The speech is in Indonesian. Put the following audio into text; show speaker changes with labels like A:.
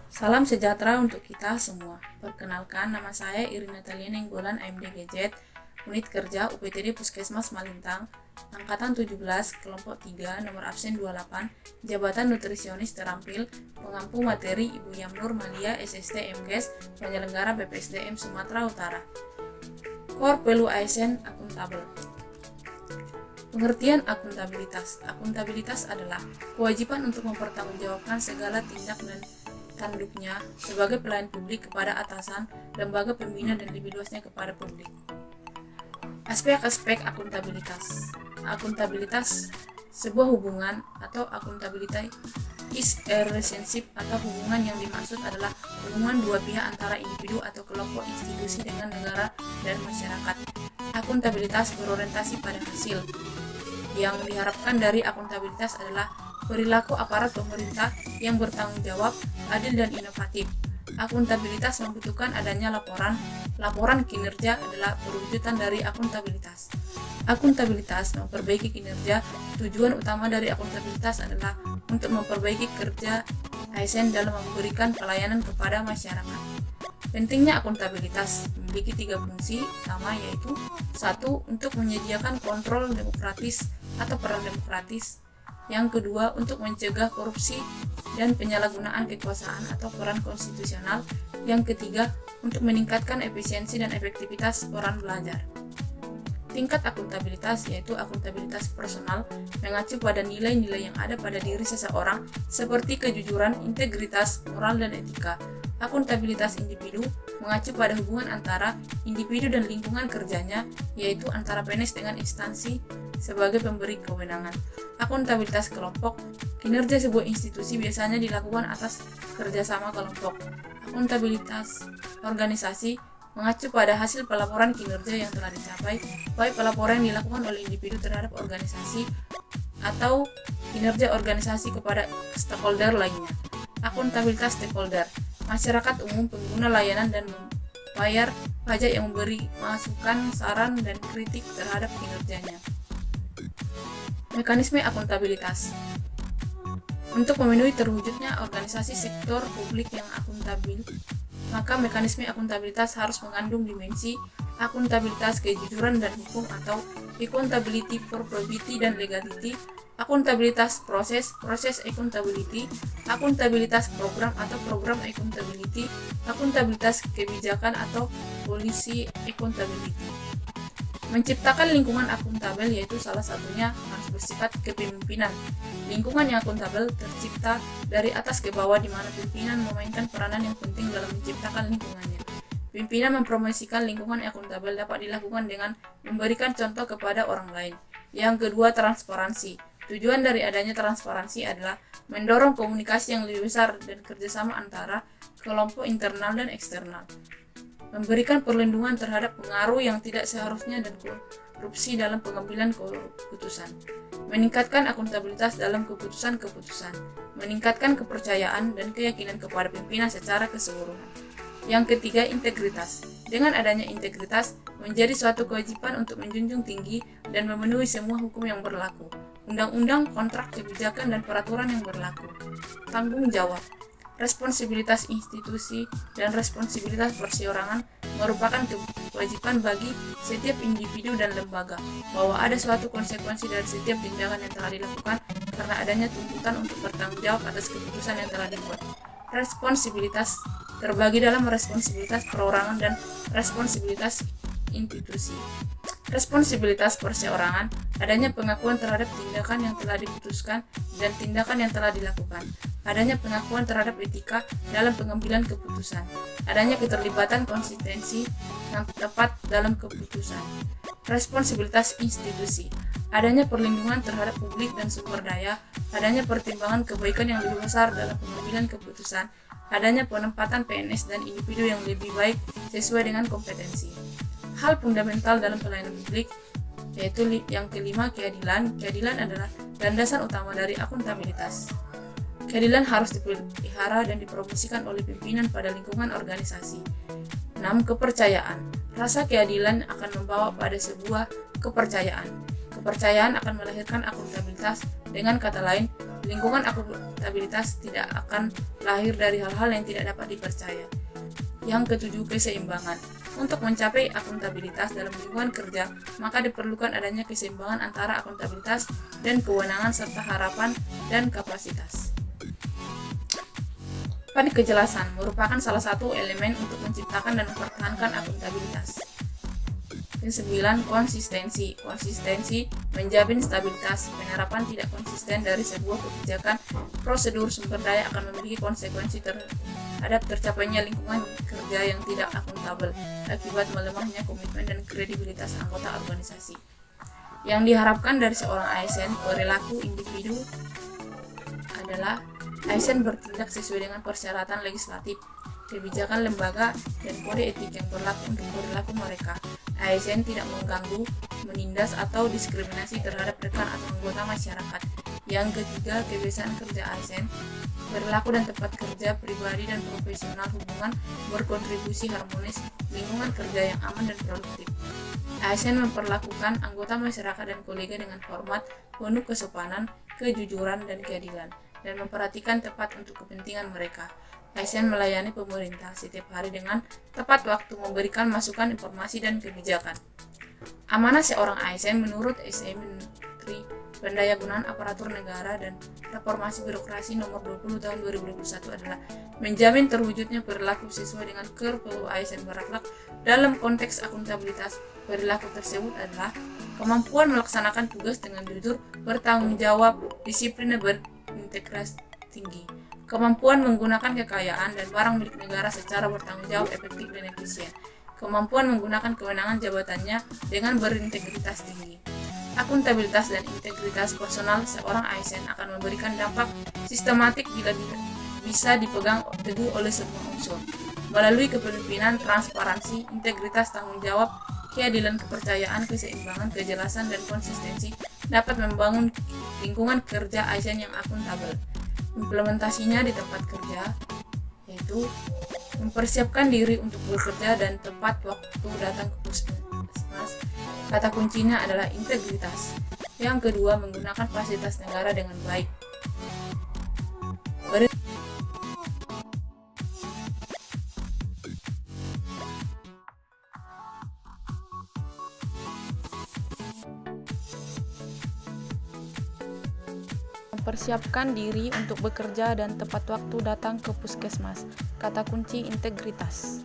A: Salam sejahtera untuk kita semua. Perkenalkan, nama saya Irina Natalia Nenggolan, AMD GZ, Unit Kerja UPTD Puskesmas Malintang, Angkatan 17, Kelompok 3, nomor absen 28, Jabatan Nutrisionis Terampil, Pengampu Materi Ibu Yamnur Malia, SST MKes, Penyelenggara BPSDM Sumatera Utara. Core Value ASN Akuntabel. Pengertian akuntabilitas. Akuntabilitas adalah kewajiban untuk mempertanggungjawabkan segala tindak dan tanduknya sebagai pelayan publik kepada atasan, lembaga pembina, dan lebih luasnya kepada publik. Aspek-aspek akuntabilitas. Akuntabilitas sebuah hubungan atau akuntabilitas is a relationship atau hubungan yang dimaksud adalah hubungan dua pihak antara individu atau kelompok institusi dengan negara dan masyarakat. Akuntabilitas berorientasi pada hasil. Yang diharapkan dari akuntabilitas adalah perilaku aparat pemerintah yang bertanggung jawab, adil, dan inovatif. Akuntabilitas membutuhkan adanya laporan. Laporan kinerja adalah perwujudan dari akuntabilitas. Akuntabilitas memperbaiki kinerja. Tujuan utama dari akuntabilitas adalah untuk memperbaiki kerja ASN dalam memberikan pelayanan kepada masyarakat. Pentingnya akuntabilitas memiliki 3 fungsi utama, yaitu 1. Untuk menyediakan kontrol demokratis atau peran demokratis. Yang kedua, untuk mencegah korupsi dan penyalahgunaan kekuasaan atau peran konstitusional. Yang ketiga, untuk meningkatkan efisiensi dan efektivitas peran belajar. Tingkat akuntabilitas yaitu akuntabilitas personal, mengacu pada nilai-nilai yang ada pada diri seseorang seperti kejujuran, integritas, moral, dan etika. Akuntabilitas individu mengacu pada hubungan antara individu dan lingkungan kerjanya, yaitu antara PNS dengan instansi sebagai pemberi kewenangan. Akuntabilitas kelompok, kinerja sebuah institusi biasanya dilakukan atas kerjasama kelompok. Akuntabilitas organisasi mengacu pada hasil pelaporan kinerja yang telah dicapai, baik pelaporan yang dilakukan oleh individu terhadap organisasi atau kinerja organisasi kepada stakeholder lainnya. Akuntabilitas stakeholder, masyarakat umum, pengguna layanan, dan membayar pajak yang memberi masukan, saran, dan kritik terhadap kinerjanya. Mekanisme akuntabilitas. Untuk memenuhi terwujudnya organisasi sektor publik yang akuntabel, maka mekanisme akuntabilitas harus mengandung dimensi akuntabilitas kejujuran dan hukum atau accountability for probity dan legality, akuntabilitas proses accountability, akuntabilitas program atau program accountability, akuntabilitas kebijakan atau policy accountability. Menciptakan lingkungan akuntabel yaitu salah satunya harus bersifat kepemimpinan. Lingkungan yang akuntabel tercipta dari atas ke bawah di mana pimpinan memainkan peranan yang penting dalam menciptakan lingkungannya. Pimpinan mempromosikan lingkungan akuntabel dapat dilakukan dengan memberikan contoh kepada orang lain. Yang kedua, transparansi. Tujuan dari adanya transparansi adalah mendorong komunikasi yang lebih besar dan kerjasama antara kelompok internal dan eksternal. Memberikan perlindungan terhadap pengaruh yang tidak seharusnya dan korupsi dalam pengambilan keputusan. Meningkatkan akuntabilitas dalam keputusan-keputusan. Meningkatkan kepercayaan dan keyakinan kepada pimpinan secara keseluruhan. Yang ketiga, integritas. Dengan adanya integritas, menjadi suatu kewajiban untuk menjunjung tinggi dan memenuhi semua hukum yang berlaku, undang-undang, kontrak, kebijakan, dan peraturan yang berlaku. Tanggung jawab. Responsibilitas institusi dan responsibilitas perseorangan merupakan kewajiban bagi setiap individu dan lembaga, bahwa ada suatu konsekuensi dari setiap tindakan yang telah dilakukan karena adanya tuntutan untuk bertanggung jawab atas keputusan yang telah dibuat. Responsibilitas terbagi dalam responsibilitas perorangan dan responsibilitas institusi. Responsibilitas perseorangan, adanya pengakuan terhadap tindakan yang telah diputuskan dan tindakan yang telah dilakukan. Adanya pengakuan terhadap etika dalam pengambilan keputusan. Adanya keterlibatan konsistensi yang tepat dalam keputusan. Responsibilitas institusi, adanya perlindungan terhadap publik dan sumber daya. Adanya pertimbangan kebaikan yang lebih besar dalam pengambilan keputusan. Adanya penempatan PNS dan individu yang lebih baik sesuai dengan kompetensi. Hal fundamental dalam pelayanan publik yaitu yang kelima, keadilan. Keadilan adalah landasan utama dari akuntabilitas. Keadilan harus dipelihara dan dipromosikan oleh pimpinan pada lingkungan organisasi. 6. Kepercayaan. Rasa keadilan akan membawa pada sebuah kepercayaan. Kepercayaan akan melahirkan akuntabilitas. Dengan kata lain, Lingkungan akuntabilitas tidak akan lahir dari hal-hal yang tidak dapat dipercaya. Yang ketujuh, keseimbangan. Untuk mencapai akuntabilitas dalam lingkungan kerja, maka diperlukan adanya keseimbangan antara akuntabilitas dan kewenangan serta harapan dan kapasitas. Kejelasan merupakan salah satu elemen untuk menciptakan dan mempertahankan akuntabilitas. Yang 9, konsistensi. Konsistensi menjamin stabilitas. Penerapan tidak konsisten dari sebuah kebijakan, prosedur, sumber daya akan memiliki konsekuensi terhadap tercapainya lingkungan kerja yang tidak akuntabel akibat melemahnya komitmen dan kredibilitas anggota organisasi. Yang diharapkan dari seorang ASN, perilaku individu adalah ASN bertindak sesuai dengan persyaratan legislatif, kebijakan lembaga, dan kode etik yang berlaku untuk perilaku mereka. ASN tidak mengganggu, menindas, atau diskriminasi terhadap rekan atau anggota masyarakat. Yang ketiga, kebiasaan kerja ASN, berlaku dan tempat kerja pribadi dan profesional hubungan berkontribusi harmonis, lingkungan kerja yang aman dan produktif. ASN memperlakukan anggota masyarakat dan kolega dengan hormat, penuh kesopanan, kejujuran, dan keadilan, dan memperhatikan tepat untuk kepentingan mereka. ASN melayani pemerintah setiap hari dengan tepat waktu, memberikan masukan, informasi, dan kebijakan. Amanah seorang ASN menurut SE Menteri Pendayagunaan Aparatur Negara dan Reformasi Birokrasi Nomor 20 Tahun 2021 adalah menjamin terwujudnya perilaku sesuai dengan KER ASN berakhlak. Dalam konteks akuntabilitas, perilaku tersebut adalah kemampuan melaksanakan tugas dengan jujur, bertanggung jawab, disiplin, dan berintegritas tinggi, kemampuan menggunakan kekayaan dan barang milik negara secara bertanggung jawab, efektif, dan efisien, kemampuan menggunakan kewenangan jabatannya dengan berintegritas tinggi. Akuntabilitas dan integritas personal seorang ASN akan memberikan dampak sistematik bila bisa dipegang teguh oleh semua unsur. Melalui kepemimpinan, transparansi, integritas, tanggung jawab, keadilan, kepercayaan, keseimbangan, kejelasan, dan konsistensi dapat membangun lingkungan kerja ASN yang akuntabel. Implementasinya di tempat kerja yaitu mempersiapkan diri untuk bekerja dan tepat waktu datang ke puskesmas. Kata kuncinya adalah integritas. Yang kedua, menggunakan fasilitas negara dengan baik.
B: Mempersiapkan diri untuk bekerja dan tepat waktu datang ke puskesmas. Kata kunci integritas.